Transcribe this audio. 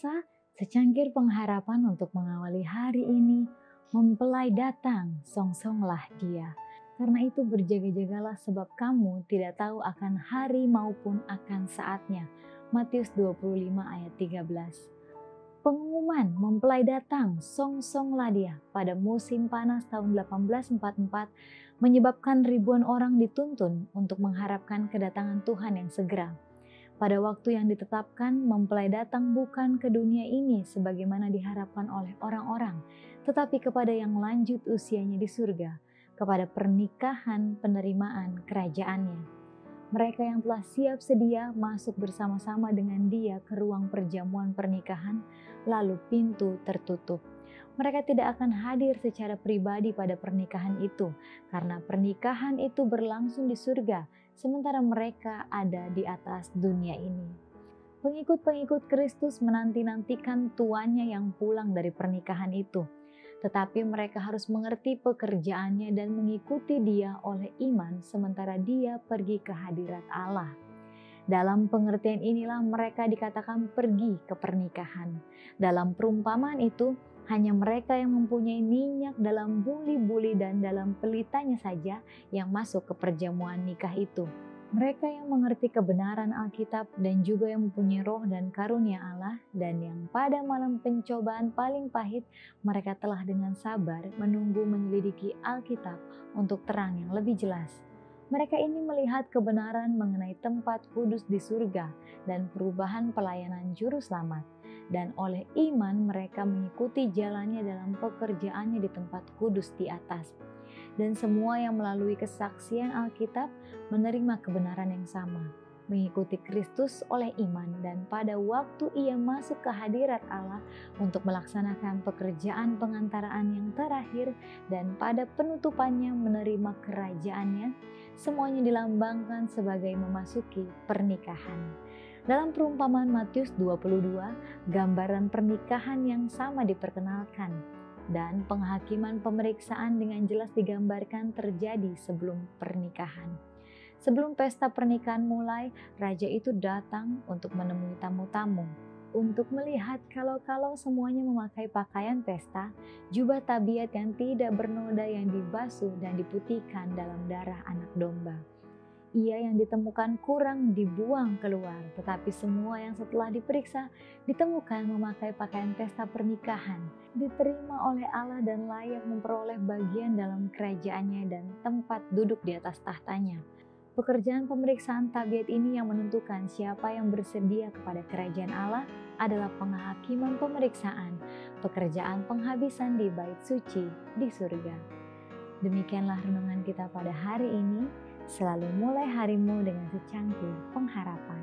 pemirsa, secangkir pengharapan untuk mengawali hari ini, mempelai datang, songsonglah dia. Karena itu berjaga-jagalah sebab kamu tidak tahu akan hari maupun akan saatnya. Matius 25 ayat 13. Pengumuman mempelai datang, songsonglah dia pada musim panas tahun 1844 menyebabkan ribuan orang dituntun untuk mengharapkan kedatangan Tuhan yang segera. Pada waktu yang ditetapkan, mempelai datang bukan ke dunia ini sebagaimana diharapkan oleh orang-orang, tetapi kepada yang lanjut usianya di surga, kepada pernikahan penerimaan kerajaannya. Mereka yang telah siap sedia masuk bersama-sama dengan dia ke ruang perjamuan pernikahan, lalu pintu tertutup. Mereka tidak akan hadir secara pribadi pada pernikahan itu, karena pernikahan itu berlangsung di surga, sementara mereka ada di atas dunia ini. Pengikut-pengikut Kristus menanti-nantikan tuannya yang pulang dari pernikahan itu. Tetapi mereka harus mengerti pekerjaannya dan mengikuti dia oleh iman sementara dia pergi ke hadirat Allah. Dalam pengertian inilah mereka dikatakan pergi ke pernikahan. Dalam perumpamaan itu, hanya mereka yang mempunyai minyak dalam buli-buli dan dalam pelitanya saja yang masuk ke perjamuan nikah itu. Mereka yang mengerti kebenaran Alkitab dan juga yang mempunyai roh dan karunia Allah, dan yang pada malam pencobaan paling pahit mereka telah dengan sabar menunggu menyelidiki Alkitab untuk terang yang lebih jelas. Mereka ini melihat kebenaran mengenai tempat kudus di surga dan perubahan pelayanan juru selamat. Dan oleh iman mereka mengikuti jalannya dalam pekerjaannya di tempat kudus di atas. Dan semua yang melalui kesaksian Alkitab menerima kebenaran yang sama, mengikuti Kristus oleh iman, dan pada waktu ia masuk ke hadirat Allah untuk melaksanakan pekerjaan pengantaraan yang terakhir dan pada penutupannya menerima kerajaannya, semuanya dilambangkan sebagai memasuki pernikahan. Dalam perumpamaan Matius 22, gambaran pernikahan yang sama diperkenalkan. Dan penghakiman pemeriksaan dengan jelas digambarkan terjadi sebelum pernikahan. Sebelum pesta pernikahan mulai, raja itu datang untuk menemui tamu-tamu, untuk melihat kalau semuanya memakai pakaian pesta, jubah tabiat yang tidak bernoda yang dibasuh dan diputihkan dalam darah anak domba. Ia yang ditemukan kurang dibuang keluar, tetapi semua yang setelah diperiksa ditemukan memakai pakaian pesta pernikahan, diterima oleh Allah dan layak memperoleh bagian dalam kerajaannya dan tempat duduk di atas tahtanya. Pekerjaan pemeriksaan tabiat ini yang menentukan siapa yang bersedia kepada kerajaan Allah adalah penghakiman pemeriksaan, pekerjaan penghabisan di bait suci di surga. Demikianlah renungan kita pada hari ini. Selalu mulai harimu dengan secangkir pengharapan.